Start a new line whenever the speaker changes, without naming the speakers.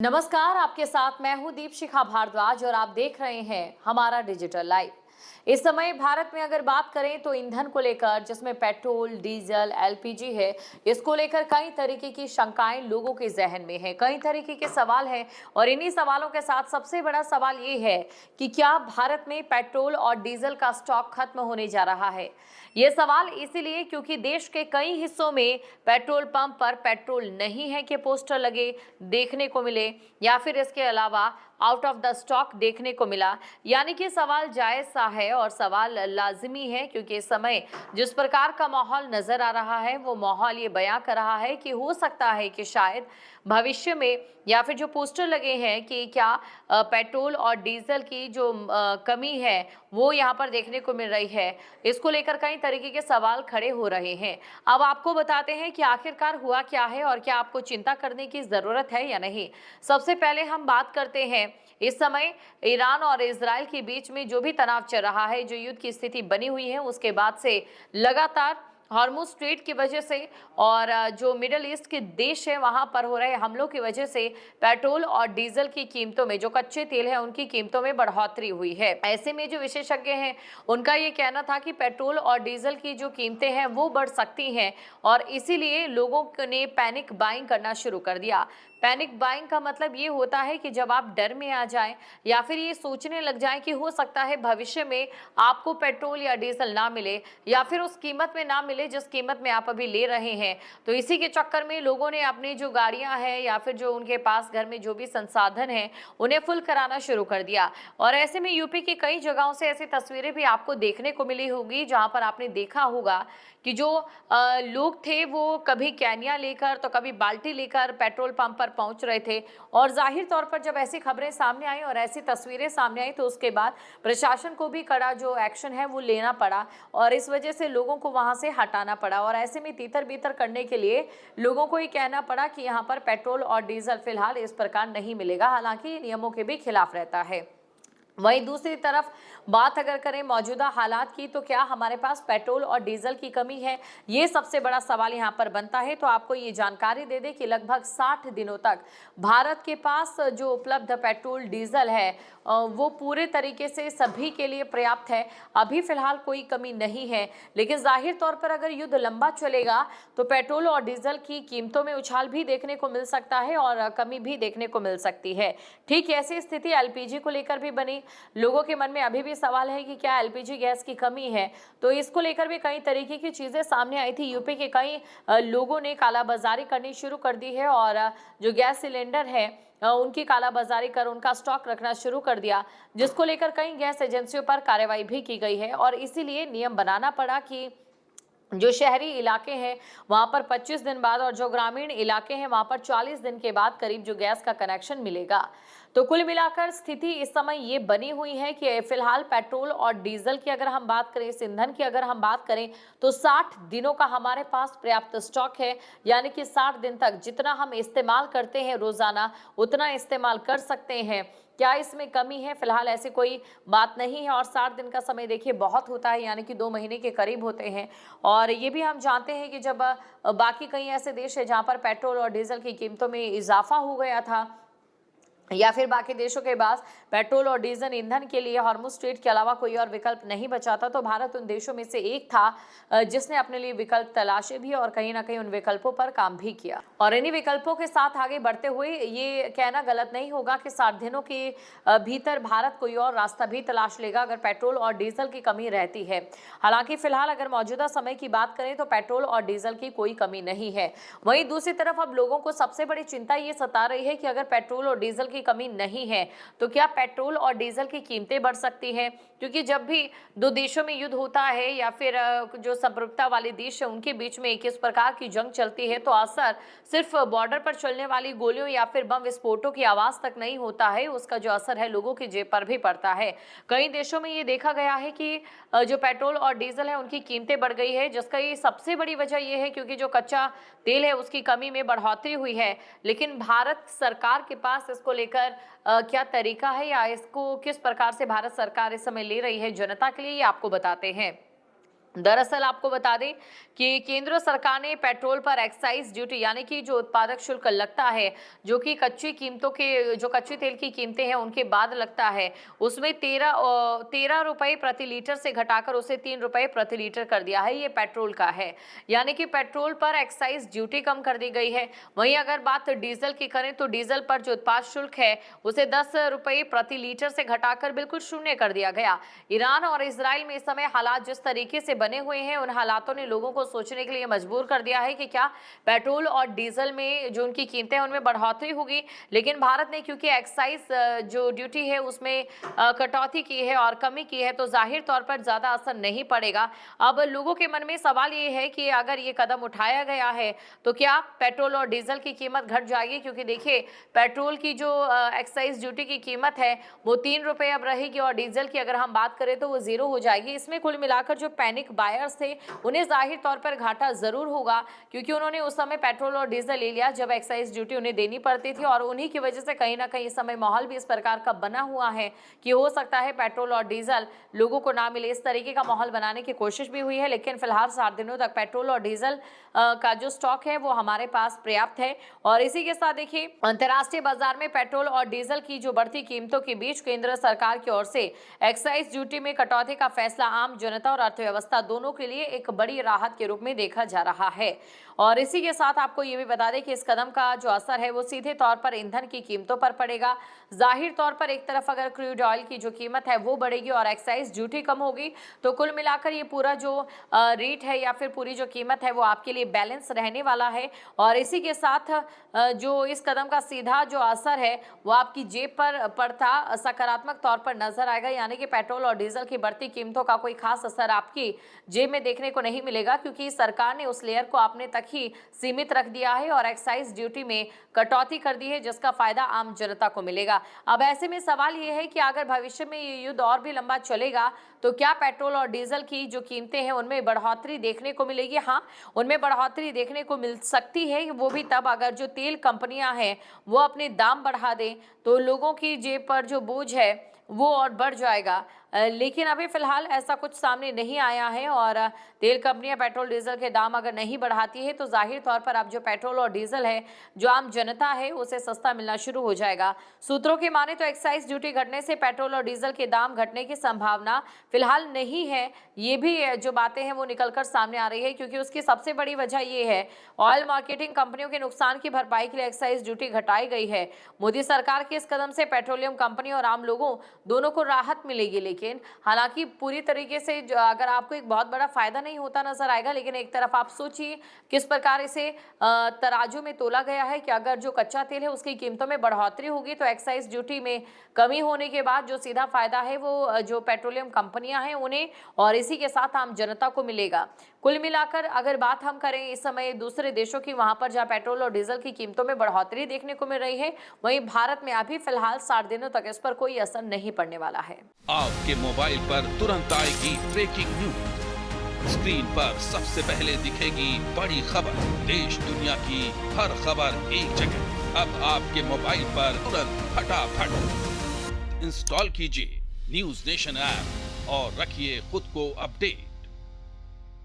नमस्कार, आपके साथ मैं हूं दीपशिखा भारद्वाज और आप देख रहे हैं हमारा डिजिटल लाइव। इस समय भारत में अगर बात करें तो ईंधन को लेकर, जिसमें पेट्रोल, डीजल, एलपीजी है, इसको लेकर कई तरीके की शंकाएं लोगों के जहन में है, कई तरीके के सवाल हैं। और इन्हीं सवालों के साथ सबसे बड़ा सवाल ये है कि क्या भारत में पेट्रोल और डीजल का स्टॉक खत्म होने जा रहा है। ये सवाल इसीलिए क्योंकि देश के कई हिस्सों में पेट्रोल पंप पर पेट्रोल नहीं है के पोस्टर लगे देखने को मिले, या फिर इसके अलावा आउट ऑफ द स्टॉक देखने को मिला। यानी कि सवाल जायज सा है और सवाल लाजिमी है, क्योंकि इस समय जिस प्रकार का माहौल नजर आ रहा है वो माहौल ये बयां कर रहा है कि हो सकता है कि शायद भविष्य में, या फिर जो पोस्टर लगे हैं कि क्या पेट्रोल और डीजल की जो कमी है वो यहाँ पर देखने को मिल रही है, इसको लेकर कई तरीके के सवाल खड़े हो रहे हैं। अब आपको बताते हैं कि आखिरकार हुआ क्या है और क्या आपको चिंता करने की जरूरत है या नहीं। सबसे पहले हम बात करते हैं इस समय ईरान और इजराइल के बीच में जो भी तनाव चल रहा है, जो युद्ध की स्थिति बनी हुई है, उसके बाद से लगातार हॉर्मुज स्ट्रेट की वजह से और जो मिडिल ईस्ट के देश है वहां पर हो रहे हमलों की वजह से पेट्रोल और डीजल की कीमतों में, जो कच्चे तेल है उनकी कीमतों में बढ़ोतरी हुई है। ऐसे में जो विशेषज्ञ हैं उनका ये कहना था कि पेट्रोल और डीजल की जो कीमतें हैं वो बढ़ सकती हैं, और इसीलिए लोगों ने पैनिक बाइंग करना शुरू कर दिया। पैनिक बाइंग का मतलब ये होता है कि जब आप डर में आ जाएं या फिर ये सोचने लग जाएं कि हो सकता है भविष्य में आपको पेट्रोल या डीजल ना मिले, या फिर उस कीमत में ना मिले जिस कीमत में आप अभी ले रहे हैं, तो इसी के चक्कर में लोगों ने अपनी जो गाड़ियां हैं या फिर जो उनके पास घर में जो भी संसाधन हैं उन्हें फुल कराना शुरू कर दिया। और ऐसे में यूपी की कई जगहों से ऐसी तस्वीरें भी आपको देखने को मिली होगी जहां पर आपने देखा होगा कि जो लोग थे वो कभी कैनिया लेकर तो कभी बाल्टी लेकर पेट्रोल पंप पर पहुंच रहे थे। और जाहिर तौर पर जब ऐसी खबरें सामने आई और ऐसी तस्वीरें सामने आई तो उसके बाद प्रशासन को भी कड़ा जो एक्शन है वो लेना पड़ा, और इस वजह से लोगों को वहां से हटाना पड़ा। और ऐसे में तीतर बीतर करने के लिए लोगों को ये कहना पड़ा कि यहाँ पर पेट्रोल और डीजल फिलहाल इस प्रकार नहीं मिलेगा, हालांकि नियमों के भी खिलाफ रहता है। वहीं दूसरी तरफ बात अगर करें मौजूदा हालात की, तो क्या हमारे पास पेट्रोल और डीजल की कमी है, ये सबसे बड़ा सवाल यहाँ पर बनता है। तो आपको ये जानकारी दे दें कि लगभग 60 दिनों तक भारत के पास जो उपलब्ध पेट्रोल डीजल है वो पूरे तरीके से सभी के लिए पर्याप्त है। अभी फिलहाल कोई कमी नहीं है, लेकिन जाहिर तौर पर अगर युद्ध लंबा चलेगा तो पेट्रोल और डीजल की कीमतों में उछाल भी देखने को मिल सकता है और कमी भी देखने को मिल सकती है। ठीक ऐसी स्थिति एलपीजी को लेकर भी बनी। लोगों के मन में अभी भी सवाल है कि क्या एलपीजी गैस की कमी है, तो इसको लेकर भी कई तरीके की चीजें सामने आई थी। यूपी के कई लोगों ने कालाबाजारी करनी शुरू कर दी है और जो गैस सिलेंडर है उनकी कालाबाजारी कर उनका स्टॉक रखना शुरू कर दिया, जिसको लेकर कई गैस एजेंसियों पर कार्रवाई भी की गई है। और इसीलिए नियम बनाना पड़ा कि जो शहरी इलाके हैं वहां पर 25 दिन बाद और जो ग्रामीण इलाके हैं वहां पर 40 दिन के बाद करीब जो गैस का कनेक्शन मिलेगा। तो कुल मिलाकर स्थिति इस समय ये बनी हुई है कि फिलहाल पेट्रोल और डीजल की अगर हम बात करें, इस ईंधन की अगर हम बात करें, तो 60 दिनों का हमारे पास पर्याप्त स्टॉक है। यानी कि 60 दिन तक जितना हम इस्तेमाल करते हैं रोजाना उतना इस्तेमाल कर सकते हैं। क्या इसमें कमी है? फिलहाल ऐसी कोई बात नहीं है। और 60 दिन का समय देखिए बहुत होता है, यानी कि 2 महीने के करीब होते हैं। और ये भी हम जानते हैं कि जब बाकी कई ऐसे देश है जहां पर पेट्रोल और डीजल की कीमतों में इजाफा हो गया था, या फिर बाकी देशों के पास पेट्रोल और डीजल ईंधन के लिए हॉर्मुज स्ट्रेट के अलावा कोई और विकल्प नहीं बचा था, तो भारत उन देशों में से एक था जिसने अपने लिए विकल्प तलाशे भी और कहीं ना कहीं उन विकल्पों पर काम भी किया। और इन्हीं विकल्पों के साथ आगे बढ़ते हुए ये कहना गलत नहीं होगा कि 60 दिनों के भीतर भारत कोई और रास्ता भी तलाश लेगा अगर पेट्रोल और डीजल की कमी रहती है। हालांकि फिलहाल अगर मौजूदा समय की बात करें तो पेट्रोल और डीजल की कोई कमी नहीं है। वहीं दूसरी तरफ अब लोगों को सबसे बड़ी चिंता ये सता रही है कि अगर पेट्रोल और डीजल की कमी नहीं है तो क्या पेट्रोल और डीजल की कीमतें बढ़ सकती हैं। क्योंकि जब भी दो देशों में युद्ध होता है या फिर जो संप्रभुता वाले देश है उनके बीच में किस प्रकार की जंग चलती है, तो असर सिर्फ बॉर्डर पर चलने वाली गोलियों या फिर बम विस्फोटों की आवाज तक नहीं होता है, उसका जो असर है लोगों की जेब पर भी पड़ता है। कई देशों में ये देखा गया है कि जो पेट्रोल और डीजल है उनकी कीमतें बढ़ गई है, जिसका ये सबसे बड़ी वजह यह है क्योंकि जो कच्चा तेल है उसकी कमी में बढ़ोतरी हुई है। लेकिन भारत सरकार के पास इसको लेकर क्या तरीका है या इसको किस प्रकार से भारत सरकार इस समय ले रही है जनता के लिए, ये आपको बताते हैं। दरअसल आपको बता दें कि केंद्र सरकार ने पेट्रोल पर एक्साइज ड्यूटी यानी कि जो उत्पादक शुल्क लगता है, जो कि कच्ची कीमतों के जो कच्चे तेल की कीमतें हैं उनके बाद लगता है, उसमें 13 रुपए प्रति लीटर से घटाकर उसे 3 रुपए प्रति लीटर कर दिया है। ये पेट्रोल का है, यानी कि पेट्रोल पर एक्साइज ड्यूटी कम कर दी गई है। वहीं अगर बात डीजल की करें तो डीजल पर जो उत्पाद शुल्क है उसे 10 रुपए प्रति लीटर से घटाकर बिल्कुल शून्य कर दिया गया। ईरान और इजराइल में इस समय हालात जिस तरीके से बने हुए हैं, उन हालातों ने लोगों को सोचने के लिए मजबूर कर दिया है कि क्या पेट्रोल और डीजल में जो उनकी कीमतें हैं उनमें बढ़ोतरी होगी। लेकिन भारत ने क्योंकि एक्साइज जो ड्यूटी है उसमें कटौती की है और कमी की है, तो जाहिर तौर पर ज्यादा असर नहीं पड़ेगा। अब लोगों के मन में सवाल ये है कि अगर ये कदम उठाया गया है तो क्या पेट्रोल और डीजल की कीमत घट जाएगी, क्योंकि देखिए पेट्रोल की जो एक्साइज ड्यूटी की कीमत है वो 3 रुपए अब रहेगी और डीजल की अगर हम बात करें तो वो 0 हो जाएगी। इसमें कुल मिलाकर जो पैनिक बायर्स थे उन्हें जाहिर तौर पर घाटा जरूर होगा, क्योंकि उन्होंने उस समय पेट्रोल और डीजल ले लिया जब एक्साइज ड्यूटी उन्हें देनी पड़ती थी, और उन्हीं की वजह से कहीं ना कहीं इस समय माहौल भी इस प्रकार का बना हुआ है कि हो सकता है पेट्रोल और डीजल लोगों को ना मिले। इस तरीके का माहौल बनाने की कोशिश भी हुई है, लेकिन फिलहाल 7 दिनों तक पेट्रोल और डीजल का जो स्टॉक है वो हमारे पास पर्याप्त है। और इसी के साथ देखिए अंतर्राष्ट्रीय बाजार में पेट्रोल और डीजल की जो बढ़ती कीमतों के बीच केंद्र सरकार की ओर से एक्साइज ड्यूटी में कटौती का फैसला आम जनता और अर्थव्यवस्था दोनों के लिए एक बड़ी राहत के रूप में देखा जा रहा है। और इसी के साथ आपको ये भी बता दें कि इस कदम का जो असर है वो सीधे तौर पर ईंधन की कीमतों पर पड़ेगा। जाहिर तौर पर एक तरफ अगर क्रूड ऑयल की जो कीमत है वो बढ़ेगी और एक्साइज ड्यूटी कम होगी, तो कुल मिलाकर ये पूरा जो रेट है या फिर पूरी जो कीमत है वो आपके लिए बैलेंस रहने वाला है। और इसी के साथ जो इस कदम का सीधा जो असर है वो आपकी जेब पर पड़ता सकारात्मक तौर पर नजर आएगा, यानी कि पेट्रोल और डीजल की बढ़ती कीमतों का कोई खास असर आपकी जेब में देखने को नहीं मिलेगा, क्योंकि सरकार ने उस लेयर को अपने तक ही सीमित रख दिया है और एक्साइज ड्यूटी में कटौती कर दी है, जिसका फायदा आम जनता को मिलेगा। अब ऐसे में सवाल यह है कि अगर भविष्य में ये युद्ध और भी लंबा चलेगा तो क्या पेट्रोल और डीजल की जो कीमतें हैं उनमें बढ़ोतरी देखने को मिलेगी? हाँ, उनमें बढ़ोतरी देखने को मिल सकती है, वो भी तब अगर जो तेल कंपनियां हैं वो अपने दाम बढ़ा दें, तो लोगों की जेब पर जो बोझ है वो और बढ़ जाएगा। लेकिन अभी फिलहाल ऐसा कुछ सामने नहीं आया है, और तेल कंपनियां पेट्रोल डीजल के दाम अगर नहीं बढ़ाती है तो जाहिर तौर पर अब जो पेट्रोल और डीजल है जो आम जनता है उसे सस्ता मिलना शुरू हो जाएगा। सूत्रों की माने तो एक्साइज ड्यूटी घटने से पेट्रोल और डीजल के दाम घटने की संभावना फिलहाल नहीं है। ये भी जो बातें हैं वो निकलकर सामने आ रही है, क्योंकि उसकी सबसे बड़ी वजह ये है ऑयल मार्केटिंग कंपनियों के नुकसान की भरपाई के लिए एक्साइज ड्यूटी घटाई गई है। मोदी सरकार के इस कदम से पेट्रोलियम कंपनी और आम लोगों दोनों को राहत मिलेगी, लेकिन हालांकि पूरी तरीके से अगर आपको एक बहुत बड़ा फायदा नहीं होता नजर आएगा। लेकिन एक तरफ आप सोचिए किस प्रकार इसे तराजू में तोला गया है कि अगर जो कच्चा तेल है उसकी कीमतों में बढ़ोतरी होगी तो एक्साइज ड्यूटी में कमी होने के बाद जो सीधा फायदा है वो जो पेट्रोलियम कंपनियां हैं उन्हें और इसी के साथ आम जनता को मिलेगा। कुल मिलाकर अगर बात हम करें इस समय दूसरे देशों की, वहां पर जहां पेट्रोल और डीजल की कीमतों में बढ़ोतरी देखने को मिल रही है, वहीं भारत में अभी फिलहाल 7 दिनों तक इस पर कोई असर नहीं पड़ने वाला है।
आपके मोबाइल पर तुरंत आएगी ब्रेकिंग न्यूज, स्क्रीन पर सबसे पहले दिखेगी बड़ी खबर, देश दुनिया की हर खबर एक जगह। अब आपके मोबाइल पर तुरंत फटाफट इंस्टॉल कीजिए न्यूज नेशन ऐप और रखिए खुद को अपडेट।